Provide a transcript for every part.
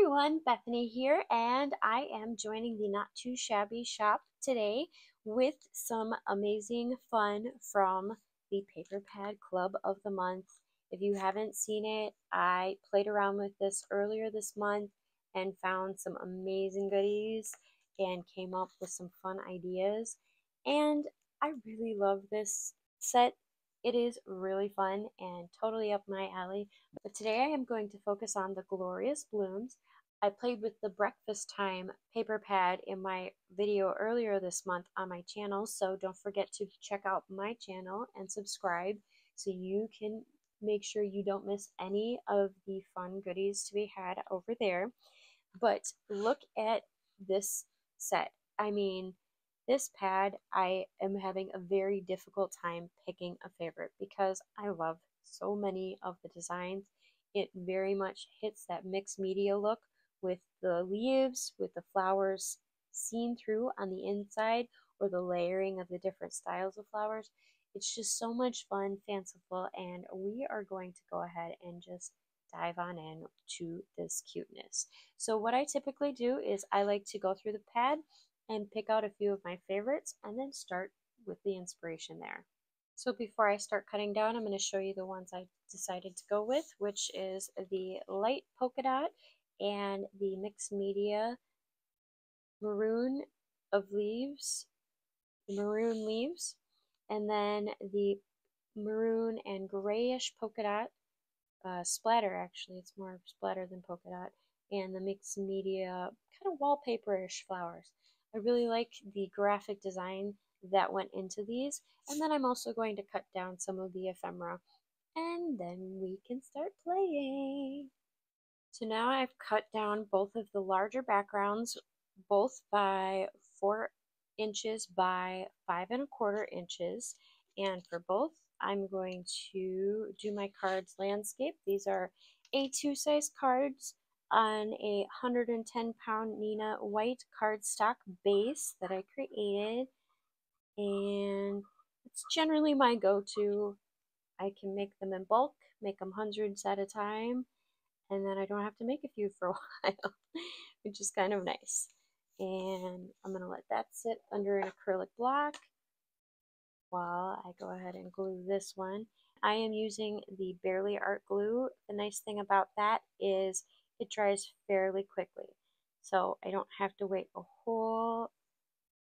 everyone, Bethany here, and I am joining the Not Too Shabby shop today with some amazing fun from the Paper Pad Club of the Month. If you haven't seen it, I played around with this earlier this month and found some amazing goodies and came up with some fun ideas. And I really love this set. It is really fun and totally up my alley. But today I am going to focus on the Glorious Blooms. I played with the Breakfast Time paper pad in my video earlier this month on my channel, so don't forget to check out my channel and subscribe so you can make sure you don't miss any of the fun goodies to be had over there. But look at this set. I mean, this pad, I am having a very difficult time picking a favorite because I love so many of the designs. It very much hits that mixed media look with the leaves, with the flowers seen through on the inside, or the layering of the different styles of flowers. It's just so much fun, fanciful, and we are going to go ahead and just dive on in to this cuteness. So what I typically do is I like to go through the pad and pick out a few of my favorites and then start with the inspiration there. So before I start cutting down, I'm going to show you the ones I decided to go with, which is the light polka dot and the mixed media maroon of leaves, maroon leaves, and then the maroon and grayish polka dot splatter. Actually, it's more splatter than polka dot, and the mixed media kind of wallpaper-ish flowers. I really like the graphic design that went into these, and then I'm also going to cut down some of the ephemera, and then we can start playing. So now I've cut down both of the larger backgrounds, both by 4 inches by 5¼ inches, and for both I'm going to do my cards landscape. These are A2 size cards on a 110-pound Neenah white cardstock base that I created, and it's generally my go-to. I can make them in bulk, make them hundreds at a time, and then I don't have to make a few for a while, which is kind of nice. And I'm going to let that sit under an acrylic block while I go ahead and glue this one. I am using the Barely Art glue. The nice thing about that is it dries fairly quickly, so I don't have to wait a whole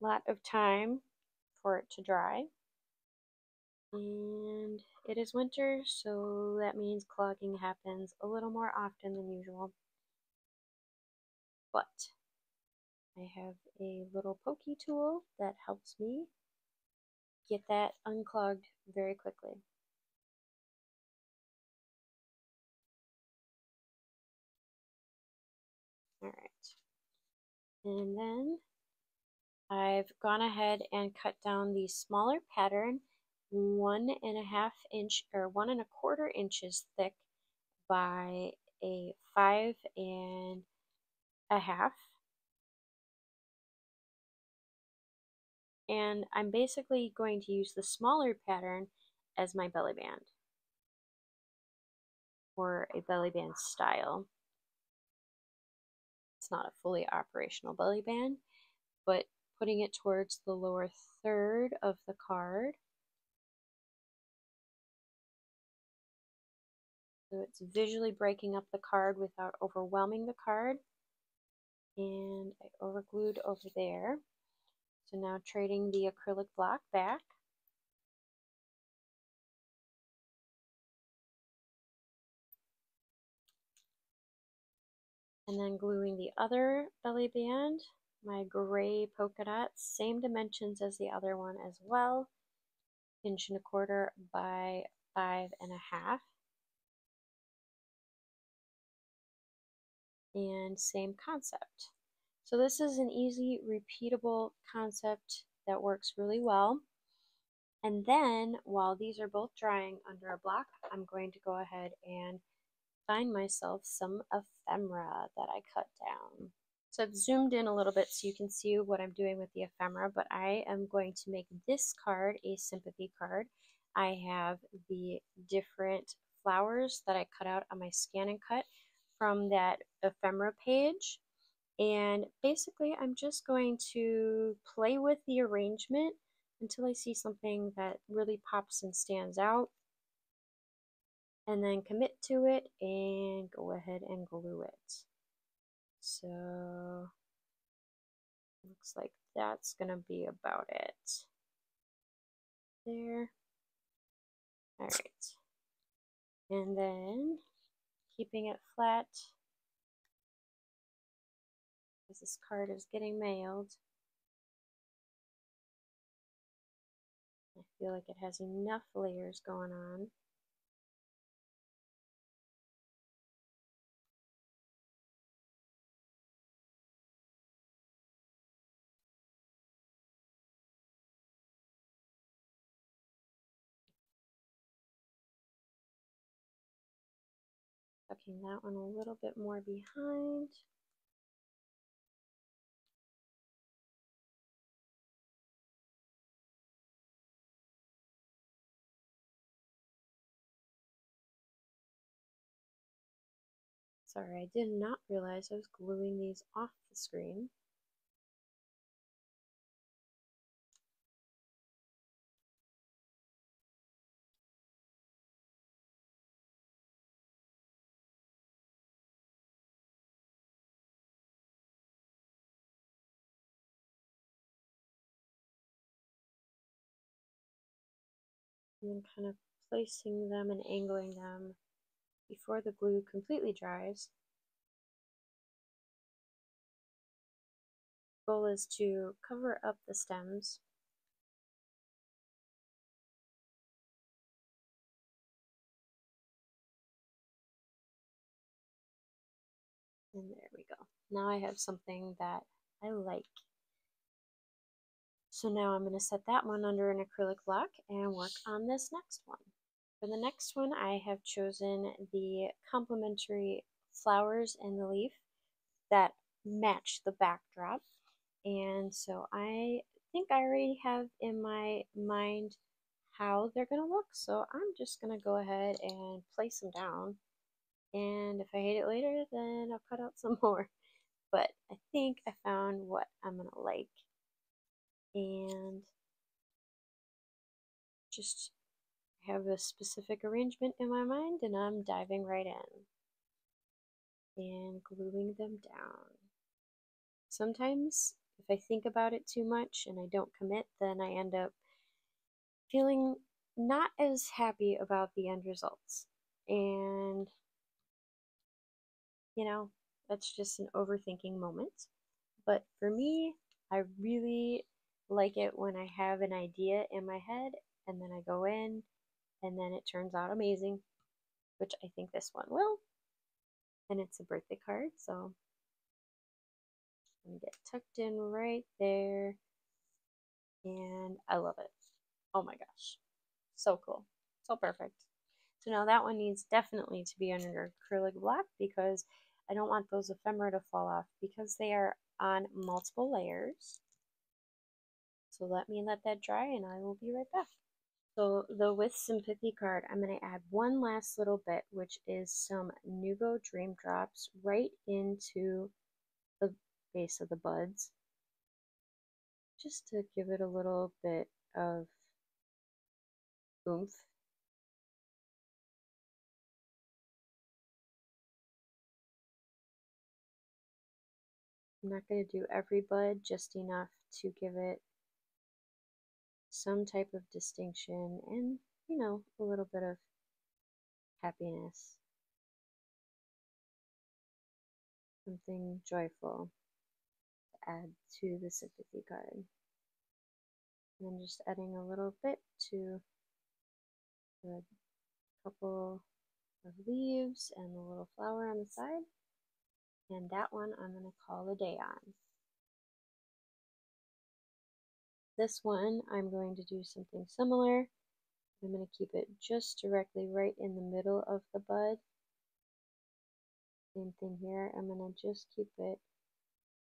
lot of time for it to dry. And it is winter, so that means clogging happens a little more often than usual. But I have a little pokey tool that helps me get that unclogged very quickly. Alright. And then I've gone ahead and cut down the smaller pattern, 1½ inch or 1¼ inches thick by a 5½ and I'm basically going to use the smaller pattern as my belly band, or a belly band style. It's not a fully operational belly band, but putting it towards the lower third of the card. So it's visually breaking up the card without overwhelming the card. And I overglued over there. So now trading the acrylic block back. And then gluing the other belly band, my gray polka dots, same dimensions as the other one as well, 1¼ by 5½. And same concept. So this is an easy, repeatable concept that works really well. And then, while these are both drying under a block, I'm going to go ahead and find myself some ephemera that I cut down. So I've zoomed in a little bit so you can see what I'm doing with the ephemera, but I am going to make this card a sympathy card. I have the different flowers that I cut out on my scan and cut from that ephemera page. And basically, I'm just going to play with the arrangement until I see something that really pops and stands out, and then commit to it and go ahead and glue it. So looks like that's gonna be about it. There. All right. And then keeping it flat, because this card is getting mailed. I feel like it has enough layers going on. Tucking that one a little bit more behind. Sorry, I did not realize I was gluing these off the screen. And then kind of placing them and angling them before the glue completely dries. Goal is to cover up the stems. And there we go. Now I have something that I like. So now I'm going to set that one under an acrylic block and work on this next one. For the next one, I have chosen the complementary flowers and the leaf that match the backdrop. And so I think I already have in my mind how they're going to look. So I'm just going to go ahead and place them down. And if I hate it later, then I'll cut out some more. But I think I found what I'm going to like. And just have a specific arrangement in my mind, and I'm diving right in and gluing them down. Sometimes if I think about it too much and I don't commit, then I end up feeling not as happy about the end results. And you know, that's just an overthinking moment. But for me, I really like it when I have an idea in my head and then I go in and then it turns out amazing, which I think this one will. And it's a birthday card, so I'm gonna get tucked in right there. And I love it. Oh my gosh. So cool. So perfect. So now that one needs definitely to be under acrylic block because I don't want those ephemera to fall off because they are on multiple layers. So let that dry and I will be right back. So the With Sympathy card, I'm going to add one last little bit, which is some Nuvo Dream Drops right into the base of the buds, just to give it a little bit of oomph. I'm not going to do every bud, just enough to give it some type of distinction and, you know, a little bit of happiness, something joyful to add to the sympathy card. And then just adding a little bit to the couple of leaves and the little flower on the side. And that one I'm going to call a day on. This one I'm going to do something similar. I'm going to keep it just directly right in the middle of the bud. Same thing here. I'm going to just keep it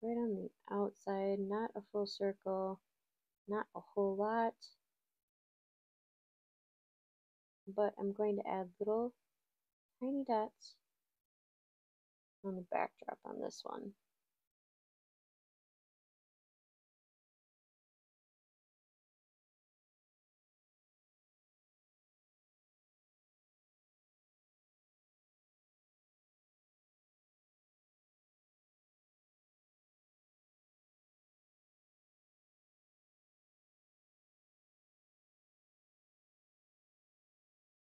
right on the outside, not a full circle, not a whole lot, but I'm going to add little tiny dots on the backdrop on this one.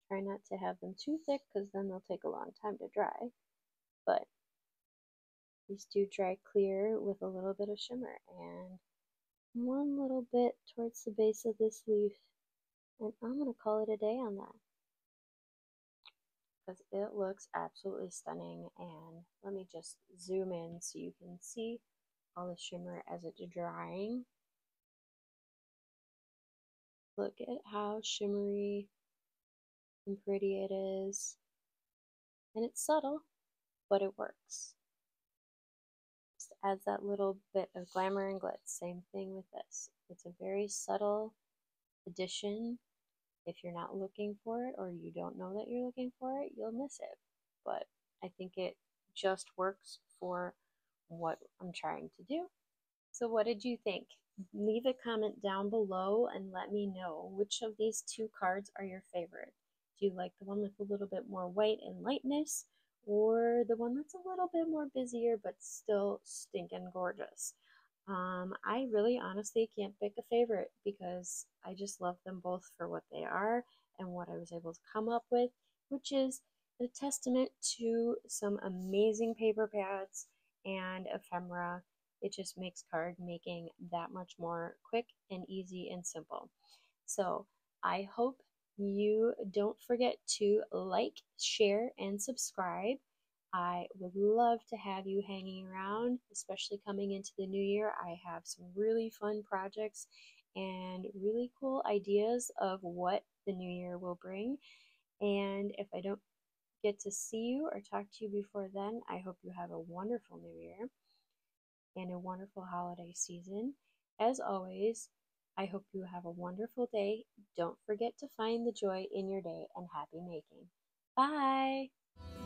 Try not to have them too thick because then they'll take a long time to dry. But these do dry clear with a little bit of shimmer and one little bit towards the base of this leaf. And I'm going to call it a day on that because it looks absolutely stunning. And let me just zoom in so you can see all the shimmer as it's drying. Look at how shimmery and pretty it is. And it's subtle, but it works. Just adds that little bit of glamour and glitz. Same thing with this. It's a very subtle addition. If you're not looking for it or you don't know that you're looking for it, you'll miss it. But I think it just works for what I'm trying to do. So what did you think? Leave a comment down below and let me know which of these two cards are your favorite. Do you like the one with a little bit more white and lightness, or the one that's a little bit more busier but still stinking gorgeous? I really honestly can't pick a favorite because I just love them both for what they are and what I was able to come up with, which is a testament to some amazing paper pads and ephemera. It just makes card making that much more quick and easy and simple. So I hope you don't forget to like, share, and subscribe. I would love to have you hanging around, especially coming into the new year. I have some really fun projects and really cool ideas of what the new year will bring. And if I don't get to see you or talk to you before then, I hope you have a wonderful new year and a wonderful holiday season. As always, I hope you have a wonderful day. Don't forget to find the joy in your day and happy making. Bye!